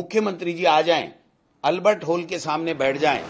मुख्यमंत्री जी आ जाएं, Albert hall के सामने बैठ जाएं,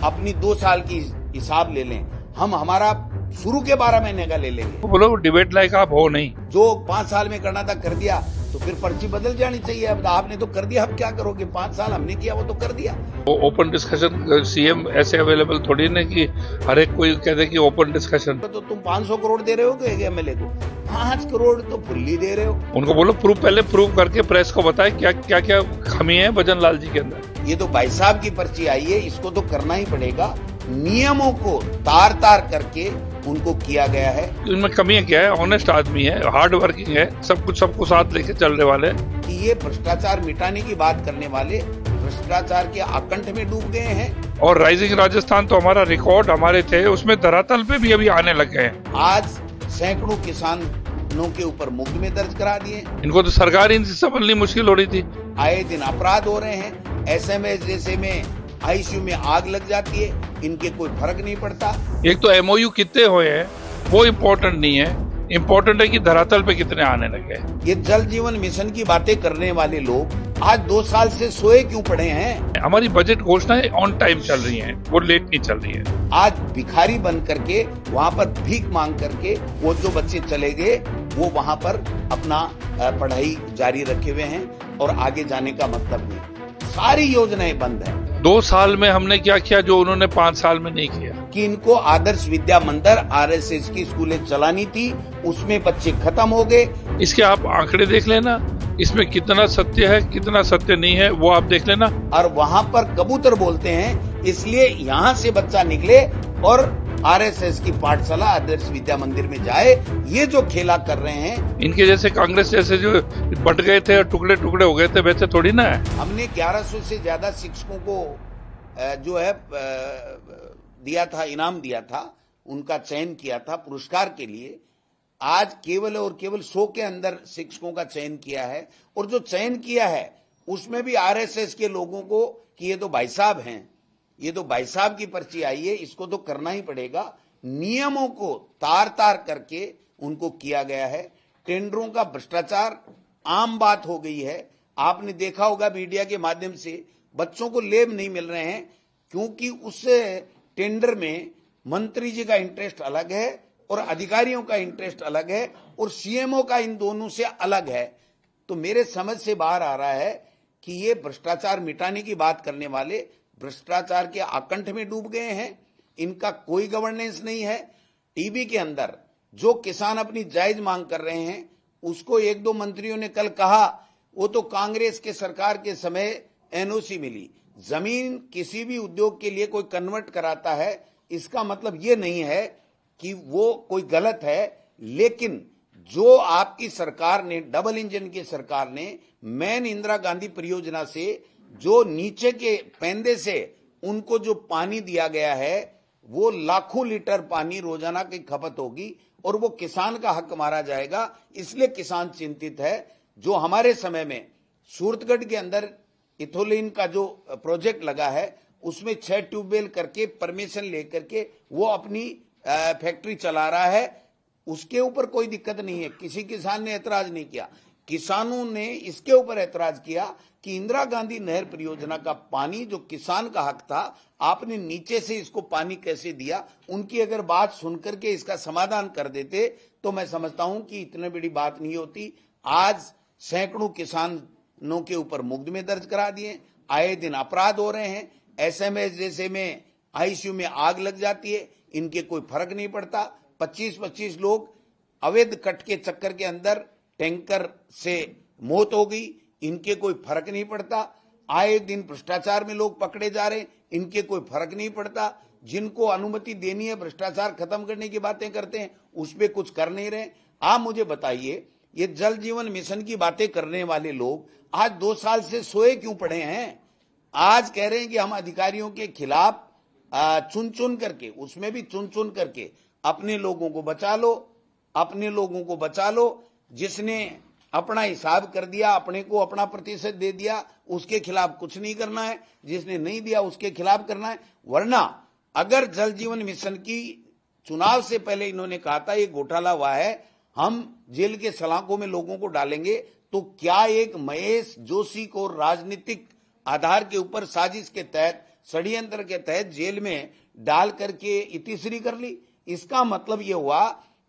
अपनी 2 साल की हिसाब ले लें, हम हमारा शुरू के 12 महीने का ले लेंगे। बोलो डिबेट लायक आप हो नहीं। जो 5 साल में करना था कर दिया, तो फिर पर्ची बदल जानी चाहिए। अब आपने तो कर दिया, अब क्या करोगे? 5 साल हमने किया, वो तो कर दिया। वो ओपन डिस्कशन सीएम ऐसे अवेलेबल थोड़ी ना कि हर एक कोई कहते कि ओपन डिस्कशन। तो तुम 500 करोड़ दे रहे हो कि एमएलए को 5 करोड़ तो फुल्ली दे रहे हो। उनको बोलो पहले प्रूव करके प्रेस को बताए क्या क्या क्या खामी है भजन लाल जी के अंदर। ये तो भाई साहब की पर्ची आई है, इसको तो करना ही पड़ेगा। नियमों को तार तार करके उनको किया गया है। इनमें कमियां क्या है? ऑनेस्ट आदमी है, हार्ड वर्किंग है, सब कुछ सबको साथ लेके चलने वाले। कि ये भ्रष्टाचार मिटाने की बात करने वाले भ्रष्टाचार के आकंठ में डूब गए हैं। और राइजिंग राजस्थान तो हमारा रिकॉर्ड हमारे थे, उसमें धरातल पे भी अभी आने लग गए हैं। आज सैकड़ों किसानों के ऊपर मुकदमे दर्ज करा दिए। इनको तो सरकार इनसे संभलनी मुश्किल हो रही थी। आए दिन अपराध हो रहे हैं। एसएमएस जैसे में आईसीयू में आग लग जाती है, इनके कोई फर्क नहीं पड़ता। एक तो एमओयू कितने हुए हैं वो इम्पोर्टेंट नहीं है, इम्पोर्टेंट है कि धरातल पे कितने आने लगे। ये जल जीवन मिशन की बातें करने वाले लोग आज 2 साल से सोए क्यों पड़े हैं? हमारी बजट घोषणाएं ऑन टाइम चल रही हैं, वो लेट नहीं चल रही है। आज भिखारी बन करके वहाँ पर भीख मांग करके वो जो बच्चे चले गए वो वहाँ पर अपना पढ़ाई जारी रखे हुए हैं और आगे जाने का मतलब नहीं। सारी योजनाएं बंद है। 2 साल में हमने क्या किया जो उन्होंने 5 साल में नहीं किया? कि इनको आदर्श विद्या मंदिर आरएसएस की स्कूलें चलानी थी, उसमें बच्चे खत्म हो गए। इसके आप आंकड़े देख लेना, इसमें कितना सत्य है कितना सत्य नहीं है वो आप देख लेना। और वहाँ पर कबूतर बोलते हैं, इसलिए यहाँ से बच्चा निकले और आरएसएस की पाठशाला आदर्श विद्या मंदिर में जाए। ये जो खेला कर रहे हैं, इनके जैसे कांग्रेस जैसे जो बट गए थे और टुकड़े टुकड़े हो गए थे वैसे थोड़ी ना है। हमने 1100 से ज्यादा शिक्षकों को जो है दिया था, इनाम दिया था, उनका चयन किया था पुरस्कार के लिए। आज केवल और केवल 100 के अंदर शिक्षकों का चयन किया है, और जो चयन किया है उसमें भी आरएसएस के लोगों को कि ये तो भाई साहब हैं, ये तो भाई साहब की पर्ची आई है, इसको तो करना ही पड़ेगा। नियमों को तार तार करके उनको किया गया है। टेंडरों का भ्रष्टाचार आम बात हो गई है। आपने देखा होगा मीडिया के माध्यम से, बच्चों को लेब नहीं मिल रहे हैं क्योंकि उस टेंडर में मंत्री जी का इंटरेस्ट अलग है और अधिकारियों का इंटरेस्ट अलग है और सीएमओ का इन दोनों से अलग है। तो मेरे समझ से बाहर आ रहा है कि ये भ्रष्टाचार मिटाने की बात करने वाले भ्रष्टाचार के आकंठ में डूब गए हैं। इनका कोई गवर्नेंस नहीं है। टीबी के अंदर जो किसान अपनी जायज मांग कर रहे हैं, उसको 1-2 मंत्रियों ने कल कहा वो तो कांग्रेस के सरकार के समय एनओसी मिली। जमीन किसी भी उद्योग के लिए कोई कन्वर्ट कराता है, इसका मतलब ये नहीं है कि वो कोई गलत है, लेकिन जो आपकी सरकार ने, डबल इंजन की सरकार ने मैन इंदिरा गांधी परियोजना से जो नीचे के पेंदे से उनको जो पानी दिया गया है, वो लाखों लीटर पानी रोजाना की खपत होगी और वो किसान का हक मारा जाएगा। इसलिए किसान चिंतित है। जो हमारे समय में सूरतगढ़ के अंदर इथोलिन का जो प्रोजेक्ट लगा है, उसमें 6 ट्यूबवेल करके परमिशन लेकर के वो अपनी फैक्ट्री चला रहा है, उसके ऊपर कोई दिक्कत नहीं है। किसी किसान ने ऐतराज नहीं किया। किसानों ने इसके ऊपर ऐतराज किया कि इंदिरा गांधी नहर परियोजना का पानी जो किसान का हक था, आपने नीचे से इसको पानी कैसे दिया। उनकी अगर बात सुनकर के इसका समाधान कर देते तो मैं समझता हूं कि इतनी बड़ी बात नहीं होती। आज सैकड़ों किसानों के ऊपर मुकदमे दर्ज करा दिए। आए दिन अपराध हो रहे हैं। एसएमएस जैसे में आईसीयू में आग लग जाती है, इनके कोई फर्क नहीं पड़ता। 25-25 लोग अवैध कट के चक्कर के अंदर टैंकर से मौत हो गई, इनके कोई फर्क नहीं पड़ता। आए दिन भ्रष्टाचार में लोग पकड़े जा रहे हैं, इनके कोई फर्क नहीं पड़ता। जिनको अनुमति देनी है भ्रष्टाचार खत्म करने की बातें करते हैं, उस पर कुछ कर नहीं रहे। आप मुझे बताइए, ये जल जीवन मिशन की बातें करने वाले लोग आज 2 साल से सोए क्यों पड़े हैं? आज कह रहे हैं कि हम अधिकारियों के खिलाफ चुन चुन करके, उसमें भी चुन चुन करके अपने लोगों को बचा लो, अपने लोगों को बचा लो। जिसने अपना हिसाब कर दिया, अपने को अपना प्रतिशत दे दिया, उसके खिलाफ कुछ नहीं करना है। जिसने नहीं दिया उसके खिलाफ करना है। वरना अगर जल जीवन मिशन की चुनाव से पहले इन्होंने कहा था ये घोटाला हुआ है, हम जेल के सलाखों में लोगों को डालेंगे, तो क्या एक महेश जोशी को राजनीतिक आधार के ऊपर साजिश के तहत, षड्यंत्र के तहत जेल में डाल करके इतिश्री कर ली। इसका मतलब यह हुआ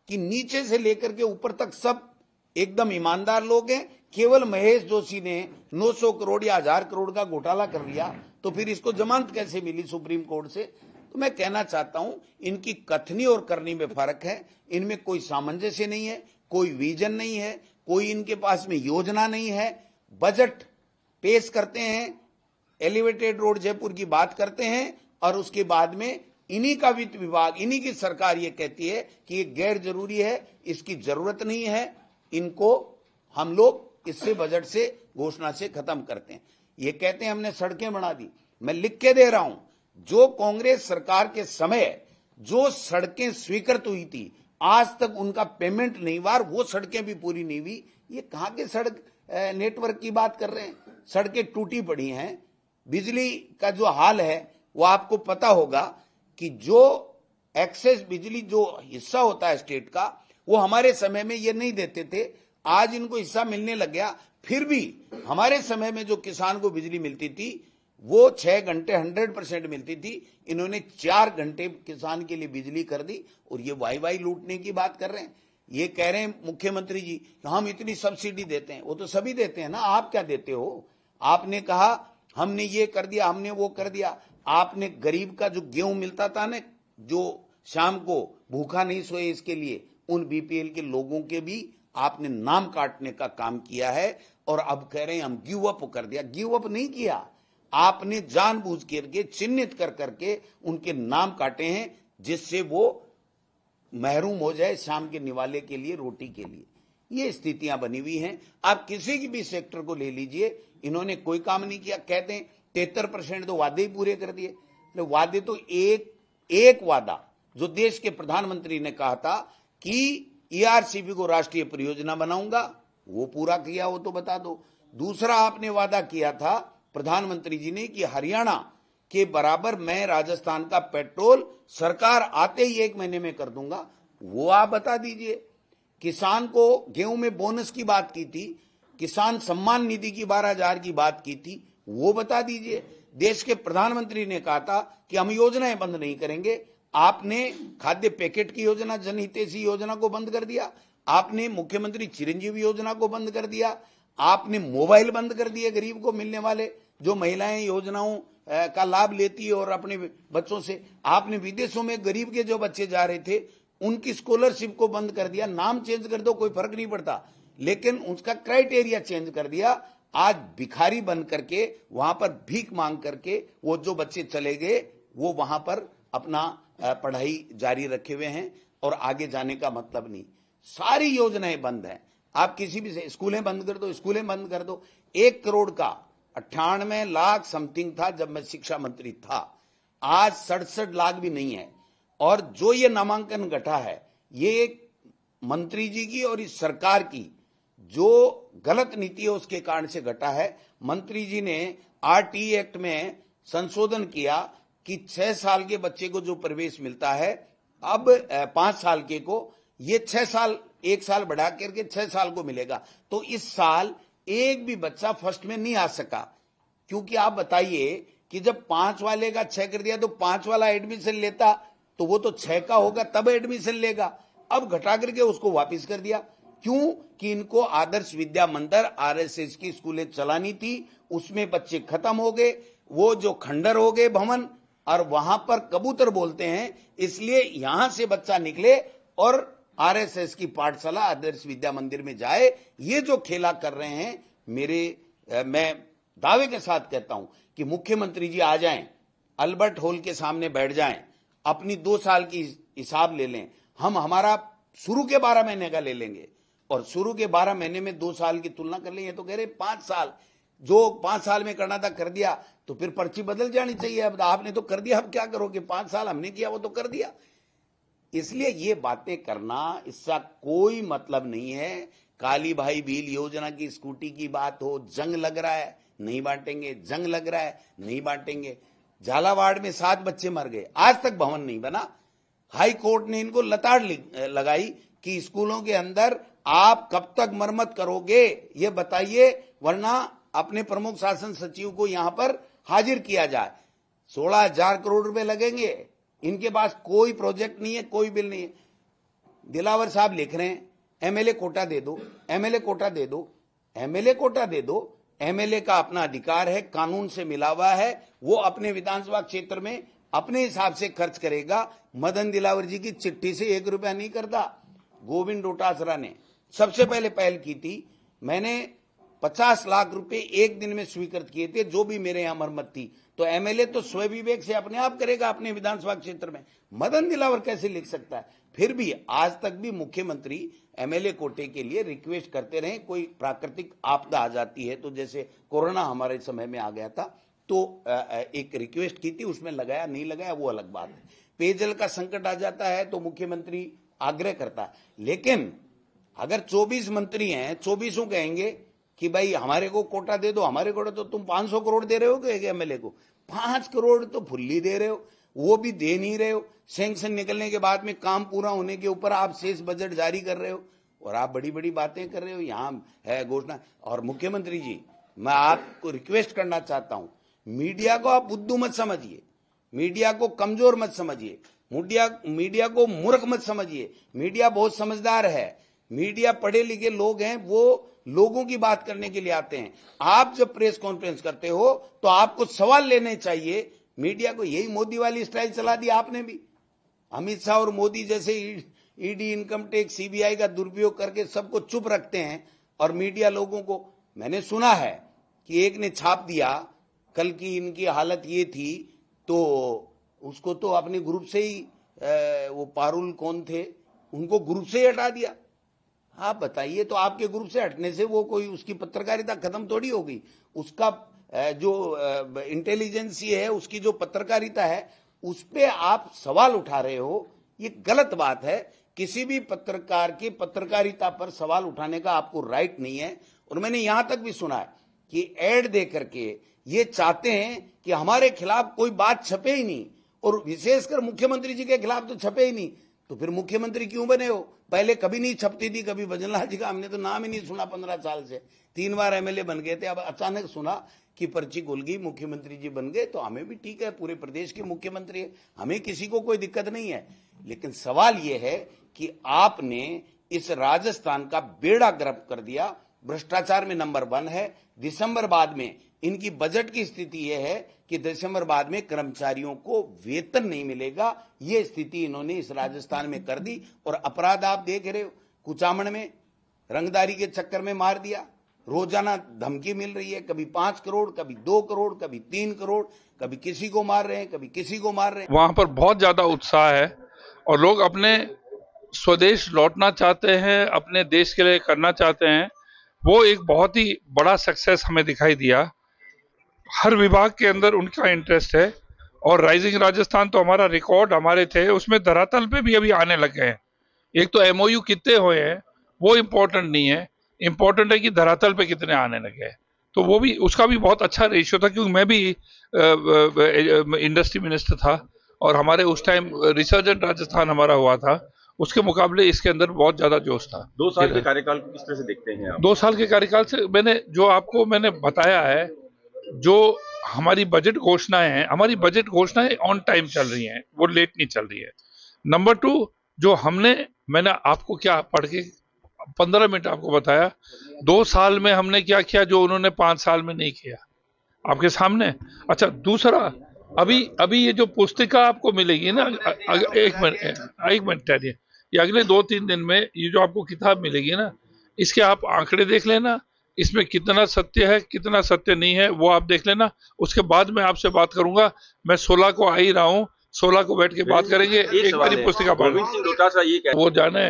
कि नीचे से लेकर के ऊपर तक सब एकदम ईमानदार लोग हैं। केवल महेश जोशी ने 900 करोड़ या 1000 करोड़ का घोटाला कर लिया, तो फिर इसको जमानत कैसे मिली सुप्रीम कोर्ट से? तो मैं कहना चाहता हूं, इनकी कथनी और करनी में फर्क है। इनमें कोई सामंजस्य नहीं है, कोई विजन नहीं है, कोई इनके पास में योजना नहीं है। बजट पेश करते हैं, एलिवेटेड रोड जयपुर की बात करते हैं, और उसके बाद में इन्हीं का वित्त विभाग, इन्हीं की सरकार ये कहती है कि ये गैर जरूरी है, इसकी जरूरत नहीं है, इनको हम लोग इससे बजट से घोषणा से खत्म करते हैं। ये कहते हैं हमने सड़कें बना दी। मैं लिख के दे रहा हूं, जो कांग्रेस सरकार के समय जो सड़कें स्वीकृत हुई थी, आज तक उनका पेमेंट नहीं हुआ, वो सड़कें भी पूरी नहीं हुई। ये कहां के सड़क नेटवर्क की बात कर रहे हैं? सड़कें टूटी पड़ी हैं। बिजली का जो हाल है वो आपको पता होगा कि जो एक्सेस बिजली जो हिस्सा होता है स्टेट का, वो हमारे समय में ये नहीं देते थे। आज इनको हिस्सा मिलने लग गया। फिर भी हमारे समय में जो किसान को बिजली मिलती थी वो 6 घंटे 100% मिलती थी। इन्होंने 4 घंटे किसान के लिए बिजली कर दी, और ये वाई लूटने की बात कर रहे हैं। ये कह रहे हैं मुख्यमंत्री जी हम इतनी सब्सिडी देते हैं। वो तो सभी देते हैं ना, आप क्या देते हो? आपने कहा हमने ये कर दिया, हमने वो कर दिया। आपने गरीब का जो गेहूं मिलता था ना, जो शाम को भूखा नहीं सोए इसके लिए, उन बीपीएल के लोगों के भी आपने नाम काटने का काम किया है। और अब कह रहे हैं हम गिव अप कर दिया। गिव अप नहीं किया, आपने जानबूझ करके चिन्हित कर करके उनके नाम काटे हैं, जिससे वो महरूम हो जाए शाम के निवाले के लिए, रोटी के लिए। ये स्थितियां बनी हुई हैं। आप किसी की भी सेक्टर को ले लीजिए, इन्होंने कोई काम नहीं किया। कहते हैं 73% तो वादे ही पूरे कर दिए। वादे तो एक वादा जो देश के प्रधानमंत्री ने कहा था कि ईआरसीपी को राष्ट्रीय परियोजना बनाऊंगा, वो पूरा किया, वो तो बता दो। दूसरा आपने वादा किया था प्रधानमंत्री जी ने कि हरियाणा के बराबर मैं राजस्थान का पेट्रोल सरकार आते ही 1 महीने में कर दूंगा, वो आप बता दीजिए। किसान को गेहूं में बोनस की बात की थी, किसान सम्मान निधि की 12,000 की बात की थी, वो बता दीजिए। देश के प्रधानमंत्री ने कहा था कि हम योजनाएं बंद नहीं करेंगे। आपने खाद्य पैकेट की योजना, जनहितैषी योजना को बंद कर दिया। आपने मुख्यमंत्री चिरंजीवी योजना को बंद कर दिया। आपने मोबाइल बंद कर दिए गरीब को मिलने वाले, जो महिलाएं योजनाओं का लाभ लेती है और अपने बच्चों से। आपने विदेशों में गरीब के जो बच्चे जा रहे थे उनकी स्कॉलरशिप को बंद कर दिया। नाम चेंज कर दो, कोई फर्क नहीं पड़ता, लेकिन उसका क्राइटेरिया चेंज कर दिया। आज भिखारी बन करके वहां पर भीख मांग करके वो जो बच्चे चले गए, वो वहां पर अपना पढ़ाई जारी रखे हुए हैं, और आगे जाने का मतलब नहीं। सारी योजनाएं बंद हैं। आप किसी भी स्कूलें बंद कर दो, स्कूलें बंद कर दो। 1 करोड़ का 98 लाख समथिंग था जब मैं शिक्षा मंत्री था, आज 67 लाख भी नहीं है। और जो ये नामांकन घटा है, ये मंत्री जी की और इस सरकार की जो गलत नीति है उसके कारण से घटा है। मंत्री जी ने आरटी एक्ट में संशोधन किया कि 6 साल के बच्चे को जो प्रवेश मिलता है, अब 5 साल के को ये 6 साल, 1 साल बढ़ा करके 6 साल को मिलेगा। तो इस साल एक भी बच्चा फर्स्ट में नहीं आ सका, क्योंकि आप बताइए कि जब 5 वाले का 6 कर दिया तो 5 वाला एडमिशन लेता तो वो तो 6 का होगा तब एडमिशन लेगा। अब घटा करके उसको वापस कर दिया। क्यों? कि इनको आदर्श विद्या मंदिर आरएसएस की स्कूलें चलानी थी, उसमें बच्चे खत्म हो गए, वो जो खंडर हो गए भवन, और वहां पर कबूतर बोलते हैं, इसलिए यहां से बच्चा निकले और आरएसएस की पाठशाला आदर्श विद्या मंदिर में जाए। ये जो खेला कर रहे हैं, मैं दावे के साथ कहता हूं कि मुख्यमंत्री जी आ जाएं, अल्बर्ट हॉल के सामने बैठ जाएं, अपनी 2 साल की हिसाब ले लें। हम हमारा शुरू के 12 महीने का ले लेंगे, और शुरू के 12 महीने में 2 साल की तुलना कर लेंगे तो कह रहे 5 साल, जो 5 साल में करना था कर दिया, तो फिर पर्ची बदल जानी चाहिए। अब आपने तो कर दिया, अब क्या करोगे? 5 साल हमने किया, वो तो कर दिया। इसलिए ये बातें करना, इसका कोई मतलब नहीं है। काली भाई भील योजना की स्कूटी की बात हो, जंग लग रहा है नहीं बांटेंगे, जंग लग रहा है नहीं बांटेंगे। झालावाड़ में 7 बच्चे मर गए, आज तक भवन नहीं बना। हाई कोर्ट ने इनको लताड़ लगाई कि स्कूलों के अंदर आप कब तक मरम्मत करोगे, ये बताइए, वरना अपने प्रमुख शासन सचिव को यहां पर हाजिर किया जाए। 16,000 करोड़ रुपए लगेंगे, इनके पास कोई प्रोजेक्ट नहीं है, कोई बिल नहीं है। दिलावर साहब लिख रहे हैं एमएलए कोटा दे दो, एमएलए कोटा दे दो, एमएलए कोटा दे दो। एमएलए का अपना अधिकार है, कानून से मिला हुआ है, वो अपने विधानसभा क्षेत्र में अपने हिसाब से खर्च करेगा। मदन दिलावर जी की चिट्ठी से 1 रुपया नहीं करता। गोविंद डोटासरा ने सबसे पहले पहल की थी, मैंने 50 लाख रुपए एक दिन में स्वीकृत किए थे, जो भी मेरे यहां मरम्मत थी। तो एमएलए तो स्वयं विवेक से अपने आप करेगा अपने विधानसभा क्षेत्र में, मदन दिलावर कैसे लिख सकता है? फिर भी आज तक भी मुख्यमंत्री एमएलए कोटे के लिए रिक्वेस्ट करते रहे। कोई प्राकृतिक आपदा आ जाती है, तो जैसे कोरोना हमारे समय में आ गया था, तो एक रिक्वेस्ट की थी, उसमें लगाया नहीं लगाया वो अलग बात है। पेयजल का संकट आ जाता है तो मुख्यमंत्री आग्रह करता है। लेकिन अगर 24 मंत्री हैं, 24 कहेंगे कि भाई हमारे को कोटा दे दो, हमारे कोटा, तो तुम 500 करोड़ दे रहे हो कि एमएलए को 5 करोड़ तो फुल्ली दे रहे हो, वो भी दे नहीं रहे हो। सैंक्शन निकलने के बाद में काम पूरा होने के ऊपर आप शेष बजट जारी कर रहे हो और आप बड़ी बड़ी बातें कर रहे हो। यहाँ है घोषणा। और मुख्यमंत्री जी, मैं आपको रिक्वेस्ट करना चाहता हूं, मीडिया को आप बुद्धू मत समझिए, मीडिया को कमजोर मत समझिए, मीडिया को मूर्ख मत समझिए। मीडिया बहुत समझदार है, मीडिया पढ़े लिखे लोग हैं, वो लोगों की बात करने के लिए आते हैं। आप जब प्रेस कॉन्फ्रेंस करते हो तो आपको सवाल लेने चाहिए। मीडिया को यही मोदी वाली स्टाइल चला दी आपने भी। अमित शाह और मोदी जैसे ईडी, इनकम टैक्स, सीबीआई का दुरुपयोग करके सबको चुप रखते हैं और मीडिया लोगों को। मैंने सुना है कि एक ने छाप दिया, कल की इनकी हालत ये थी, तो उसको तो अपने ग्रुप से ही वो पारुल कौन थे, उनको ग्रुप से ही हटा दिया। आप बताइए, तो आपके ग्रुप से हटने से वो कोई उसकी पत्रकारिता खत्म थोड़ी हो गई। उसका जो इंटेलिजेंसी है, उसकी जो पत्रकारिता है, उस पे आप सवाल उठा रहे हो, ये गलत बात है। किसी भी पत्रकार की पत्रकारिता पर सवाल उठाने का आपको राइट नहीं है। और मैंने यहां तक भी सुना है कि एड दे करके ये चाहते हैं कि हमारे खिलाफ कोई बात छपे ही नहीं, और विशेषकर मुख्यमंत्री जी के खिलाफ तो छपे ही नहीं। तो फिर मुख्यमंत्री क्यों बने हो? पहले कभी नहीं छपती थी, कभी भजनलाल जी का हमने तो नाम ही नहीं सुना 15 साल से। 3 बार एमएलए बन गए थे, अब अचानक सुना कि पर्ची खुल गई, मुख्यमंत्री जी बन गए। तो हमें भी ठीक है, पूरे प्रदेश के मुख्यमंत्री है, हमें किसी को कोई दिक्कत नहीं है। लेकिन सवाल यह है कि आपने इस राजस्थान का बेड़ा गर्क कर दिया। भ्रष्टाचार में नंबर 1 है। दिसंबर बाद में इनकी बजट की स्थिति यह है कि दिसंबर बाद में कर्मचारियों को वेतन नहीं मिलेगा। ये स्थिति इन्होंने इस राजस्थान में कर दी। और अपराध आप देख रहे हो, कुचामण में रंगदारी के चक्कर में मार दिया। रोजाना धमकी मिल रही है, कभी 5 करोड़, कभी 2 करोड़, कभी 3 करोड़, कभी किसी को मार रहे हैं, कभी किसी को मार रहे हैं। वहां पर बहुत ज्यादा उत्साह है और लोग अपने स्वदेश लौटना चाहते हैं, अपने देश के लिए करना चाहते हैं। वो एक बहुत ही बड़ा सक्सेस हमें दिखाई दिया। हर विभाग के अंदर उनका इंटरेस्ट है। और राइजिंग राजस्थान तो हमारा रिकॉर्ड हमारे थे, उसमें धरातल पे भी अभी आने लग गए हैं। एक तो एमओयू कितने हुए हैं वो इम्पोर्टेंट नहीं है, इम्पोर्टेंट है कि धरातल पे कितने आने लगे हैं। तो वो भी, उसका भी बहुत अच्छा रेशियो था, क्योंकि मैं भी इंडस्ट्री मिनिस्टर था और हमारे उस टाइम रिसर्जेंट राजस्थान हमारा हुआ था। उसके मुकाबले इसके अंदर बहुत ज्यादा जोश था। 2 साल के कार्यकाल को किस तरह से देखते हैं आप? 2 साल के कार्यकाल से मैंने जो आपको बताया है, जो हमारी बजट घोषणाएं हैं, हमारी बजट घोषणाएं ऑन टाइम चल रही हैं, वो लेट नहीं चल रही है। नंबर 2, जो मैंने आपको क्या पढ़ के 15 मिनट आपको बताया, 2 साल में हमने क्या किया जो उन्होंने 5 साल में नहीं किया, आपके सामने। अच्छा, दूसरा, अभी ये जो पुस्तिका आपको मिलेगी ना, एक मिनट ठहरिए, ये अगले 2-3 दिन में ये जो आपको किताब मिलेगी ना, इसके आप आंकड़े देख लेना, इसमें कितना सत्य है कितना सत्य नहीं है वो आप देख लेना। उसके बाद मैं आपसे बात करूंगा। मैं 16 को आ ही रहा हूँ, 16 को बैठ के बात करेंगे। एक बारी पुस्तिका पढ़, वो जाने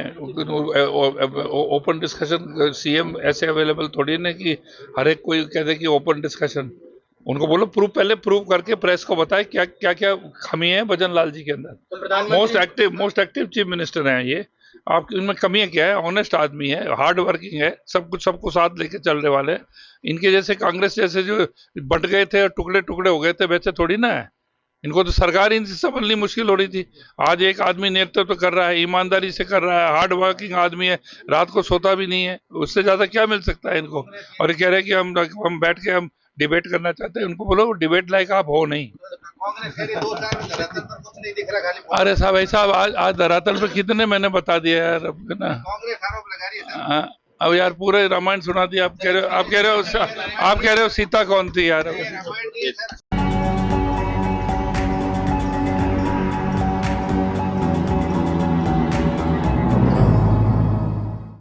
ओपन डिस्कशन, सीएम ऐसे अवेलेबल थोड़ी ना कि हर एक कोई कहते कि ओपन डिस्कशन। उनको बोलो पहले प्रूव करके प्रेस को बताए क्या क्या कमी है भजनलाल जी के अंदर। मोस्ट एक्टिव चीफ मिनिस्टर हैं ये। आपकी उनमें कमियां क्या है? ऑनेस्ट आदमी है, हार्ड वर्किंग है, सबको साथ लेके चलने वाले। इनके जैसे कांग्रेस जैसे जो बंट गए थे और टुकड़े टुकड़े हो गए थे, वैसे थोड़ी ना है। इनको तो सरकार इनसे संभलनी मुश्किल हो रही थी। आज एक आदमी नेतृत्व कर रहा है, ईमानदारी से कर रहा है, हार्ड वर्किंग आदमी है, रात को सोता भी नहीं है, उससे ज्यादा क्या मिल सकता है इनको। और ये कह रहे हैं कि हम बैठ के हम डिबेट करना चाहते हैं। उनको बोलो डिबेट लायक आप हो नहीं। अरे साहब ऐसा आज धरातल पे कितने मैंने बता दिया यार, अब ना अब यार पूरे रामायण सुना दिया। आप कह रहे हो सीता कौन थी यार।